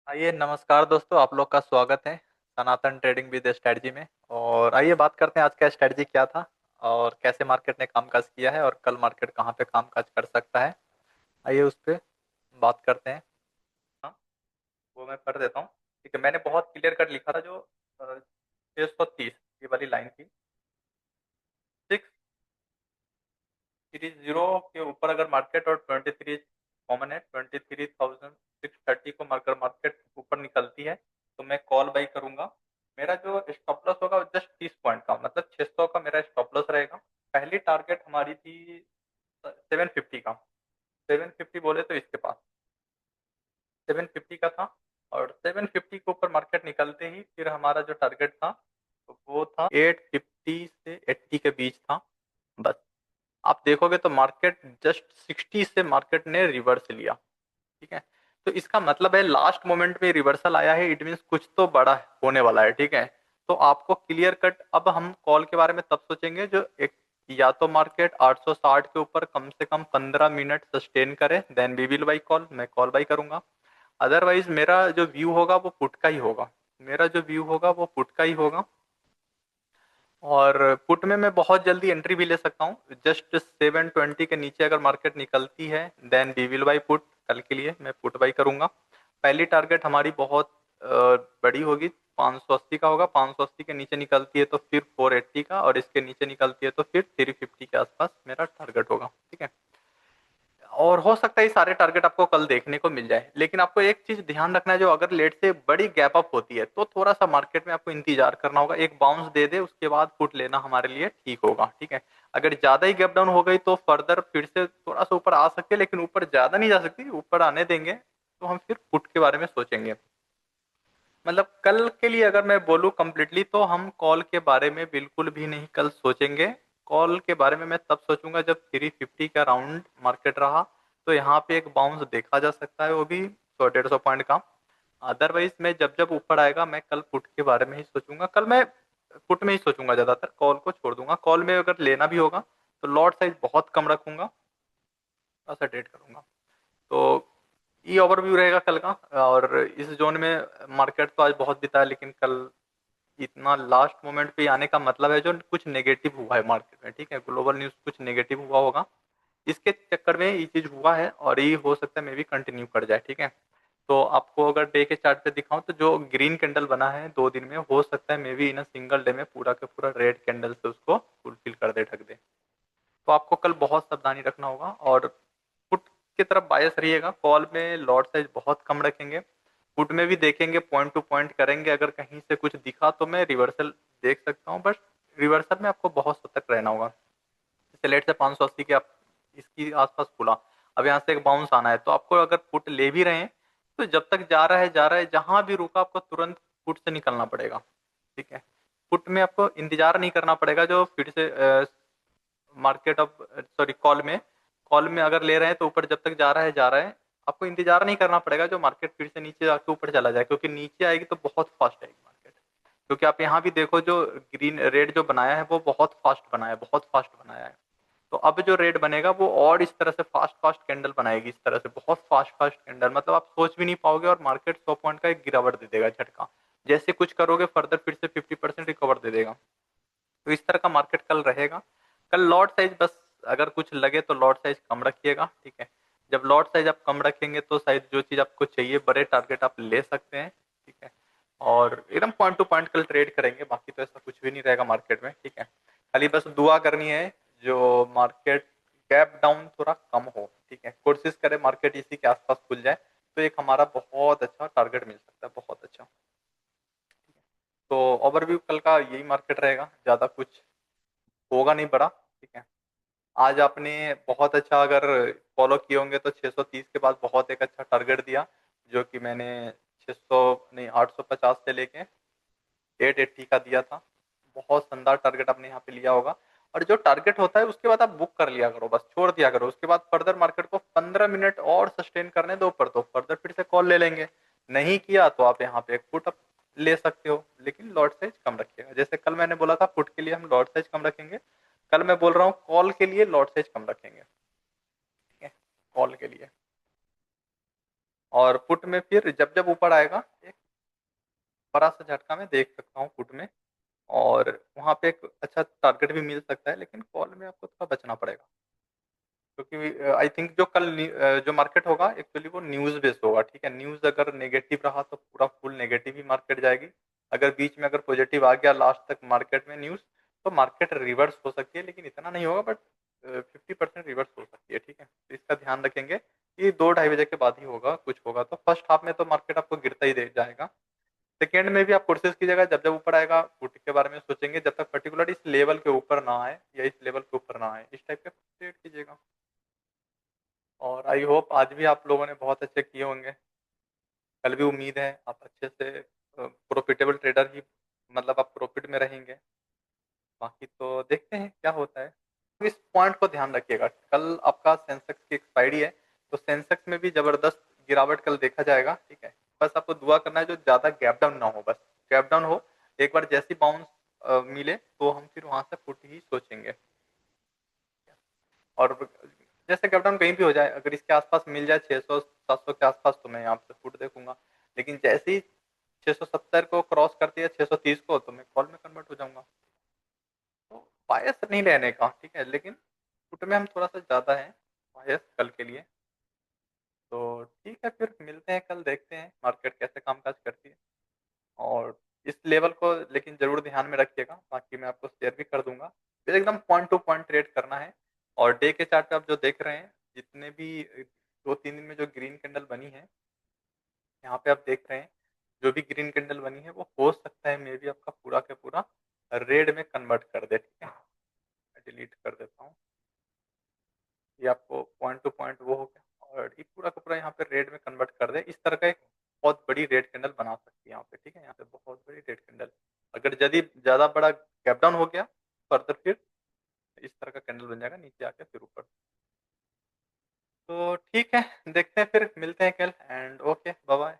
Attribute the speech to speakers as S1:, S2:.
S1: आइए नमस्कार दोस्तों, आप लोग का स्वागत है सनातन ट्रेडिंग विद स्ट्रेटजी में। और आइए बात करते हैं आज का स्ट्रेटजी क्या था और कैसे मार्केट ने कामकाज किया है और कल मार्केट कहाँ पे कामकाज कर सकता है। आइए उस पे बात करते हैं। हाँ, वो मैं कर देता हूँ। ठीक है, मैंने बहुत क्लियर कट लिखा था जो 630 ये वाली लाइन थी। 630 के ऊपर अगर मार्केट और 23 कॉमन है, 23,630 को मार्कर मार्केट ऊपर निकलती है तो मैं कॉल बाई करूंगा। मेरा जो स्टॉप लॉस होगा जस्ट 30 पॉइंट का, मतलब 600 का मेरा स्टॉप लॉस रहेगा। पहली टारगेट हमारी थी 750 का। 750 बोले तो इसके पास 750 का था। और 750 के ऊपर मार्केट निकलते ही फिर हमारा जो टारगेट था तो वो था 850 से 80 के बीच था। बस आप देखोगे तो मार्केट जस्ट 60 से मार्केट ने रिवर्स लिया। ठीक है, तो इसका मतलब है लास्ट मोमेंट में रिवर्सल आया है, इट मीन्स कुछ तो बड़ा होने वाला है। ठीक है, तो आपको क्लियर कट अब हम कॉल के बारे में तब सोचेंगे जो एक या तो मार्केट 860 के ऊपर कम से कम 15 मिनट सस्टेन करे, then we will buy call, मैं कॉल बाई करूंगा। अदरवाइज मेरा जो व्यू होगा वो पुट का ही होगा। मेरा जो व्यू होगा वो पुट का ही होगा। और पुट में मैं बहुत जल्दी एंट्री भी ले सकता हूँ। जस्ट 720 के नीचे अगर मार्केट निकलती है then we will buy put. कल के लिए मैं पुट बाई करूंगा। पहली टारगेट हमारी बहुत बड़ी होगी, 580 का होगा। 580 के नीचे निकलती है तो फिर 480 का, और इसके नीचे निकलती है तो फिर 350 के आसपास मेरा टारगेट होगा। ठीक है, और हो सकता है ये सारे टारगेट आपको कल देखने को मिल जाए, लेकिन आपको एक चीज ध्यान रखना है, जो अगर लेट से बड़ी गैप अप होती है तो थोड़ा सा मार्केट में आपको इंतजार करना होगा। एक बाउंस दे दे उसके बाद पुट लेना हमारे लिए ठीक होगा। ठीक है, अगर ज्यादा ही गैप डाउन हो गई तो फर्दर फिर से थोड़ा सा ऊपर आ सकती है, लेकिन ऊपर ज्यादा नहीं जा सकती। ऊपर आने देंगे तो हम फिर पुट के बारे में सोचेंगे। मतलब कल के लिए अगर मैं बोलूँ कंप्लीटली तो हम कॉल के बारे में बिल्कुल भी नहीं कल सोचेंगे। कॉल के बारे में मैं तब सोचूंगा जब 350 का राउंड मार्केट रहा तो यहाँ पे एक बाउंस देखा जा सकता है, वो भी 100-150 पॉइंट का। अदरवाइज मैं जब जब ऊपर आएगा मैं कल पुट के बारे में ही सोचूंगा। कल मैं पुट में ही सोचूंगा ज्यादातर, कॉल को छोड़ दूंगा। कॉल में अगर लेना भी होगा तो लॉट साइज बहुत कम रखूंगा, ऐसा ट्रेड करूंगा। तो ये ओवरव्यू रहेगा कल का। और इस जोन में मार्केट तो आज बहुत बिता है, लेकिन कल इतना लास्ट मोमेंट पे आने का मतलब है जो कुछ नेगेटिव हुआ है मार्केट में। ठीक है, ग्लोबल न्यूज कुछ नेगेटिव हुआ होगा, इसके चक्कर में ये चीज हुआ है और ये हो सकता है मे भी कंटिन्यू कर जाए। ठीक है, तो आपको अगर डे के चार्ट पे दिखाऊं तो जो ग्रीन कैंडल बना है 2 दिन में, हो सकता है may be in single day में पूरा का पूरा रेड कैंडल से उसको फुलफिल कर दे, ढक दे। तो आपको कल बहुत सावधानी रखना होगा और पुट की तरफ बायस रहिएगा। कॉल में लॉट साइज बहुत कम रखेंगे, पुट में भी देखेंगे, पॉइंट टू पॉइंट करेंगे। अगर कहीं से कुछ दिखा तो मैं रिवर्सल देख सकता हूँ, बट रिवर्सल में आपको बहुत सतर्क रहना होगा। जैसे लेट से 580 के आप इसकी आसपास खुला, अब यहाँ से एक बाउंस आना है, तो आपको अगर पुट ले भी रहे हैं तो जब तक जा रहा है जहां भी रुका आपको तुरंत पुट से निकलना पड़ेगा। ठीक है, पुट में आपको इंतजार नहीं करना पड़ेगा जो फिर से मार्केट ऑफ सॉरी कॉल में अगर ले रहे हैं तो ऊपर जब तक जा रहा है आपको इंतजार नहीं करना पड़ेगा जो मार्केट फिर से नीचे जाके ऊपर चला जाए, क्योंकि नीचे आएगी तो बहुत फास्ट आएगी मार्केट। क्योंकि आप यहाँ भी देखो जो ग्रीन रेड जो बनाया है वो बहुत फास्ट बनाया है, बहुत फास्ट बनाया है। तो अब जो रेड बनेगा वो और इस तरह से फास्ट फास्ट कैंडल बनाएगी, इस तरह से बहुत फास्ट फास्ट कैंडल, मतलब आप सोच भी नहीं पाओगे। और मार्केट 100 पॉइंट का एक गिरावट दे देगा झटका। जैसे कुछ करोगे फर्दर फिर से 50% रिकवर दे देगा। तो इस तरह का मार्केट कल रहेगा। कल लॉट साइज बस अगर कुछ लगे तो लॉट साइज कम रखिएगा। ठीक है, जब लॉट साइज आप कम रखेंगे तो शायद जो चीज आपको चाहिए बड़े टारगेट आप ले सकते हैं। ठीक है, और एकदम पॉइंट टू पॉइंट कल ट्रेड करेंगे, बाकी तो ऐसा कुछ भी नहीं रहेगा मार्केट में। ठीक है, खाली बस दुआ करनी है जो मार्केट गैप डाउन थोड़ा कम हो। ठीक है, कोशिश करें मार्केट इसी के आसपास खुल जाए तो एक हमारा बहुत अच्छा टारगेट मिल सकता है, बहुत अच्छा। तो ओवरव्यू कल का यही मार्केट रहेगा, ज्यादा कुछ होगा नहीं बड़ा। ठीक है, आज आपने बहुत अच्छा अगर फॉलो किए होंगे तो 630 के बाद बहुत एक अच्छा टारगेट दिया, जो कि मैंने 600 नहीं 850 से लेके 880 का दिया था। बहुत शानदार टारगेट आपने यहाँ पे लिया होगा। और जो टारगेट होता है उसके बाद आप बुक कर लिया करो, बस छोड़ दिया करो। उसके बाद फर्दर मार्केट को 15 मिनट और सस्टेन करने दो ऊपर, तो फर्दर फिर से कॉल ले लेंगे। नहीं किया तो आप यहाँ पे एक पुट अप ले सकते हो, लेकिन लॉट साइज कम रखिएगा। जैसे कल मैंने बोला था पुट के लिए हम लॉट साइज कम रखेंगे, कल मैं बोल रहा हूँ कॉल के लिए लॉट साइज कम रखेंगे। ठीक है, कॉल के लिए। और पुट में फिर जब जब ऊपर आएगा एक बड़ा सा झटका मैं देख सकता हूँ पुट में, और वहां पे एक अच्छा टारगेट भी मिल सकता है, लेकिन कॉल में आपको थोड़ा बचना पड़ेगा, क्योंकि आई थिंक जो कल जो मार्केट होगा एक्चुअली वो न्यूज बेस्ड होगा। ठीक है, न्यूज अगर नेगेटिव रहा तो पूरा फुल नेगेटिव ही मार्केट जाएगी। अगर बीच में अगर पॉजिटिव आ गया लास्ट तक मार्केट में न्यूज, तो मार्केट रिवर्स हो सकती है, लेकिन इतना नहीं होगा, बट 50% रिवर्स हो सकती है। ठीक है, तो इसका ध्यान रखेंगे कि 2-2:30 बजे के बाद ही होगा कुछ होगा, तो फर्स्ट हाफ में तो मार्केट आपको गिरता ही दे जाएगा। सेकेंड में भी आप कोशिश कीजिएगा, जब जब ऊपर आएगा पुट के बारे में सोचेंगे, जब तक पर्टिकुलर इस लेवल के ऊपर ना आए या इस लेवल के ऊपर ना आए, इस टाइप के ट्रेड कीजिएगा। और आई होप आज भी आप लोगों ने बहुत अच्छे किए होंगे। कल भी उम्मीद है आप अच्छे से प्रॉफिटेबल ट्रेडर ही, मतलब आप प्रॉफिट में रहेंगे। बाकी तो देखते हैं क्या होता है। तो इस पॉइंट को ध्यान रखिएगा, कल आपका सेंसेक्स की एक्सपायरी है, तो सेंसेक्स में भी जबरदस्त गिरावट कल देखा जाएगा। ठीक है, बस आपको दुआ करना है जो ज्यादा गैप डाउन ना हो, बस गैप डाउन हो, एक बार जैसी बाउंस मिले तो हम फिर वहां से फुट ही सोचेंगे। और जैसे गैप डाउन कहीं भी हो जाए, अगर इसके आसपास मिल जाए 600-700 के आसपास, तो मैं यहाँ पे फुट देखूंगा। लेकिन जैसे ही 670 को क्रॉस करती है 630 को, तो मैं कॉल में कन्वर्ट हो जाऊंगा। तो बायस नहीं रहने का, ठीक है, लेकिन फुट में हम थोड़ा सा ज्यादा है बायस कल के लिए। तो ठीक है, फिर मिलते हैं कल, देखते हैं मार्केट कैसे कामकाज करती है। और इस लेवल को लेकिन जरूर ध्यान में रखिएगा, बाकी मैं आपको शेयर भी कर दूंगा। फिर एकदम पॉइंट टू पॉइंट ट्रेड करना है। और डे के चार्ट पे आप जो देख रहे हैं, जितने भी 2-3 दिन में जो ग्रीन कैंडल बनी है, यहाँ पे आप देख रहे हैं, जो भी ग्रीन कैंडल बनी है वो हो सकता है मे बी आपका पूरा का पूरा रेड में कन्वर्ट कर दे। ठीक है, मैं डिलीट कर देता हूँ, ये आपको पॉइंट टू पॉइंट वो हो गया, और ये पूरा का पूरा यहाँ पे रेड में कन्वर्ट कर दे। इस तरह का एक बहुत बड़ी रेड कैंडल बना सकती है यहाँ पे। ठीक है, यहाँ पे बहुत बड़ी रेड कैंडल, अगर यदि ज्यादा बड़ा गैप डाउन हो गया फर्दर, फिर इस तरह का कैंडल बन जाएगा, नीचे आके फिर ऊपर। तो ठीक है, देखते हैं, फिर मिलते हैं कल, एंड ओके, बाय बाय।